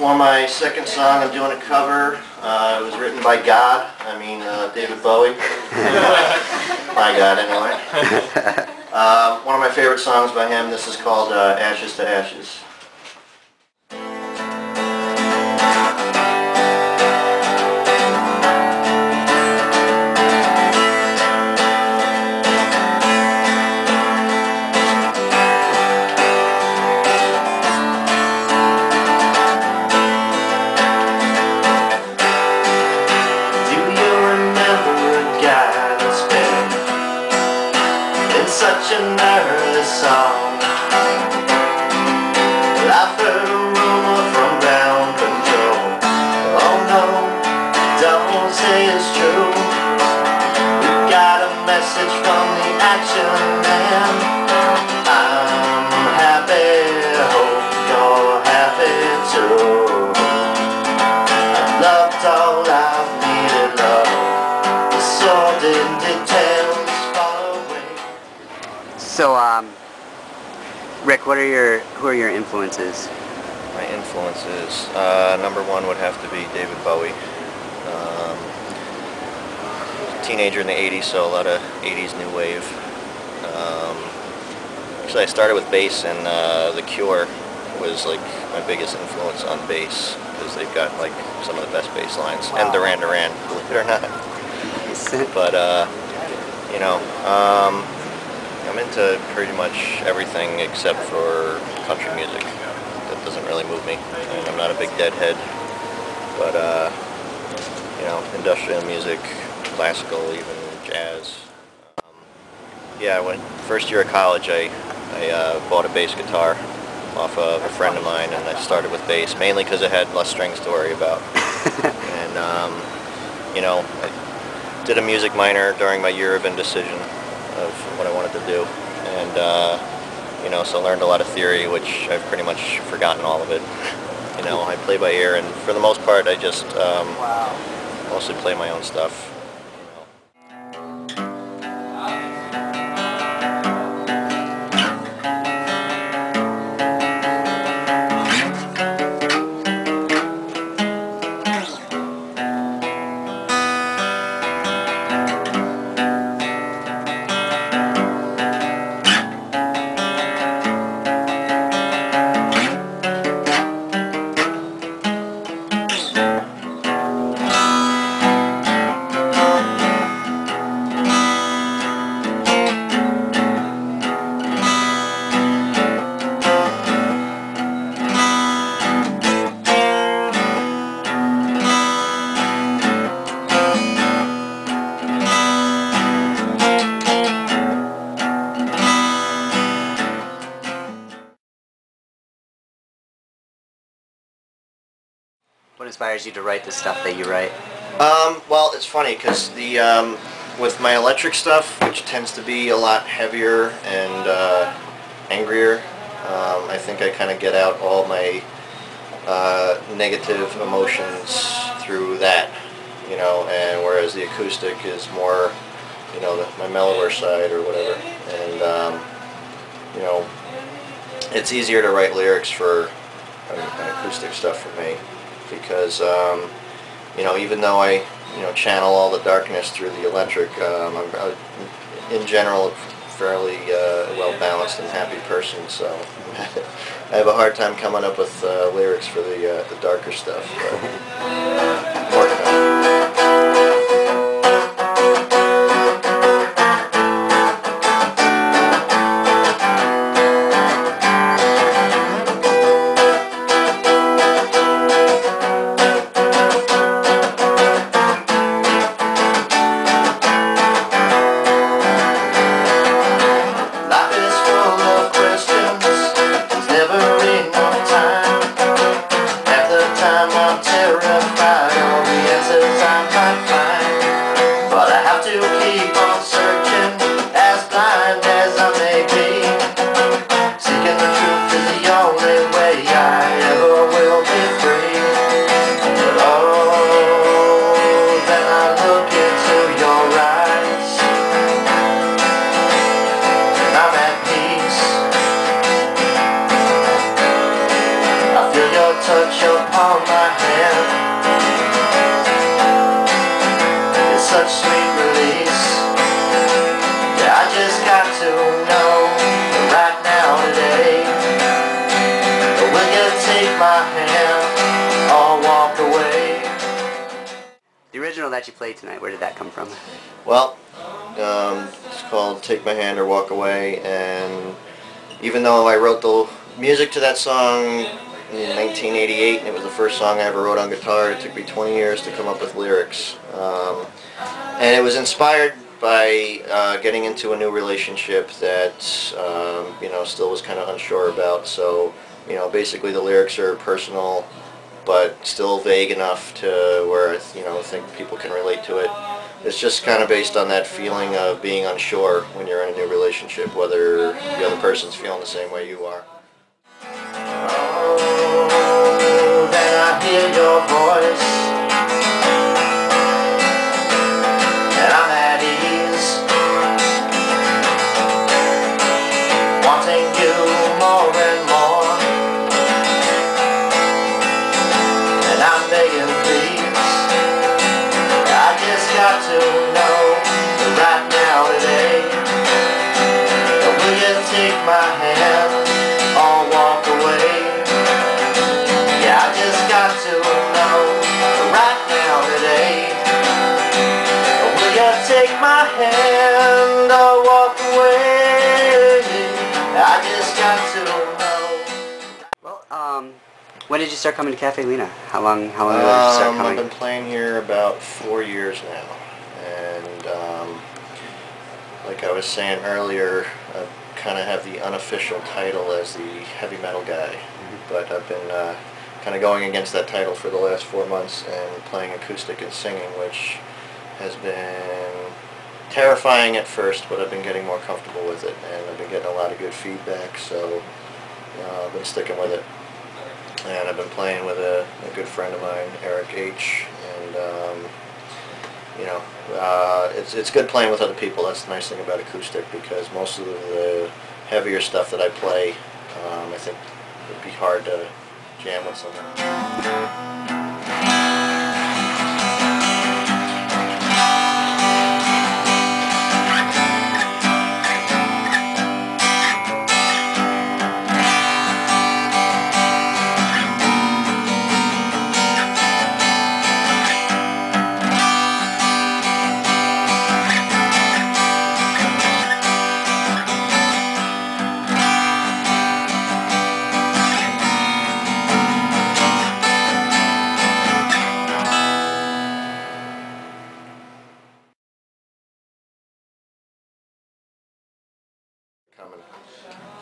For my second song, I'm doing a cover. It was written by God. I mean, David Bowie. My God, anyway. One of my favorite songs by him. This is called Ashes to Ashes. Such an early song. Well, I've heard a rumor from ground control. Oh no, don't say it's true. We got a message from the action man. I'm happy, hope you're happy too. I've loved all I've needed love. The sordid details. So, Rick, who are your influences? My influences, number one would have to be David Bowie. Teenager in the 80s, so a lot of 80s new wave. Actually, I started with bass, and The Cure was like my biggest influence on bass, because they've got like some of the best bass lines. Wow. And Duran Duran, believe it or not. But you know. I'm into pretty much everything except for country music. That doesn't really move me. And I'm not a big Deadhead, but you know, industrial music, classical, even jazz. Yeah, first year of college, I bought a bass guitar off of a friend of mine, and I started with bass mainly because it had less strings to worry about. And you know, I did a music minor during my year of indecision of what I wanted to do, and you know, so I learned a lot of theory, which I've pretty much forgotten all of it. You know, I play by ear, and for the most part, I just mostly play my own stuff. What inspires you to write the stuff that you write? Well, it's funny because with my electric stuff, which tends to be a lot heavier and angrier, I think I kind of get out all my negative emotions through that, you know, and whereas the acoustic is more, you know, my mellower side or whatever, and you know, it's easier to write lyrics for an acoustic stuff for me. Because you know, even though I channel all the darkness through the electric, I'm in general a fairly well balanced and happy person. So I have a hard time coming up with lyrics for the darker stuff. But I'm working on it. touch touch upon my hand. It's such sweet release. Yeah, I just got to know right now today. Will you take my hand or walk away? The original that you played tonight, where did that come from? Well, it's called Take My Hand or Walk Away, and even though I wrote the music to that song in 1988, and it was the first song I ever wrote on guitar, it took me 20 years to come up with lyrics. And it was inspired by getting into a new relationship that you know, still was kind of unsure about. So, you know, basically the lyrics are personal, but still vague enough to where I think people can relate to it. It's just kind of based on that feeling of being unsure when you're in a new relationship, whether the other person's feeling the same way you are. Oh, then I hear your voice, and I'm at ease, wanting you more and more, and I'm begging please. I just got to know right now today. Will you take my hand or walk away? Yeah, I just got to know right now today. Will you take my hand or walk away? I just got to know. Well, when did you start coming to Caffé Lena? How long ago did you start coming? I've been playing here about 4 years now, and like I was saying earlier, I kind of have the unofficial title as the heavy metal guy, but I've been kind of going against that title for the last 4 months and playing acoustic and singing, which has been terrifying at first, but I've been getting more comfortable with it, and I've been getting a lot of good feedback, so I've been sticking with it. And I've been playing with a good friend of mine, Rik Kent, and you know, it's good playing with other people. That's the nice thing about acoustic, because most of the heavier stuff that I play, I think would be hard to jam with someone.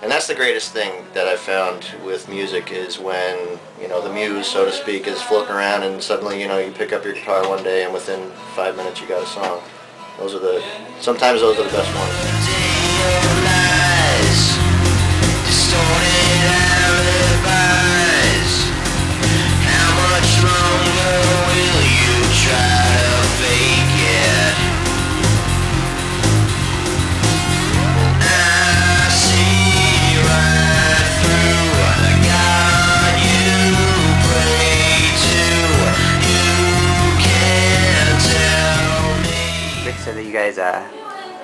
And that's the greatest thing that I've found with music, is when, you know, the muse, so to speak, is floating around and suddenly, you know, you pick up your guitar one day and within 5 minutes you got a song. Sometimes those are the best ones. Said that you guys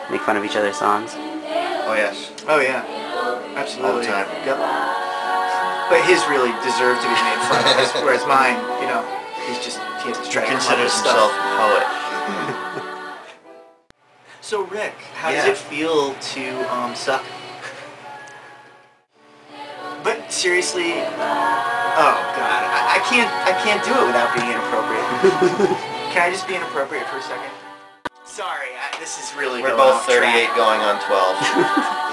make fun of each other's songs. Oh yes. Oh yeah, absolutely. All the time. Yep. But his really deserve to be made fun of, whereas mine, you know, he has to try to consider himself a poet. So Rick, how does it feel to suck? But seriously, oh god, I can't do it without being inappropriate. Can I just be inappropriate for a second? Sorry, this is really We're both 38 going on 12.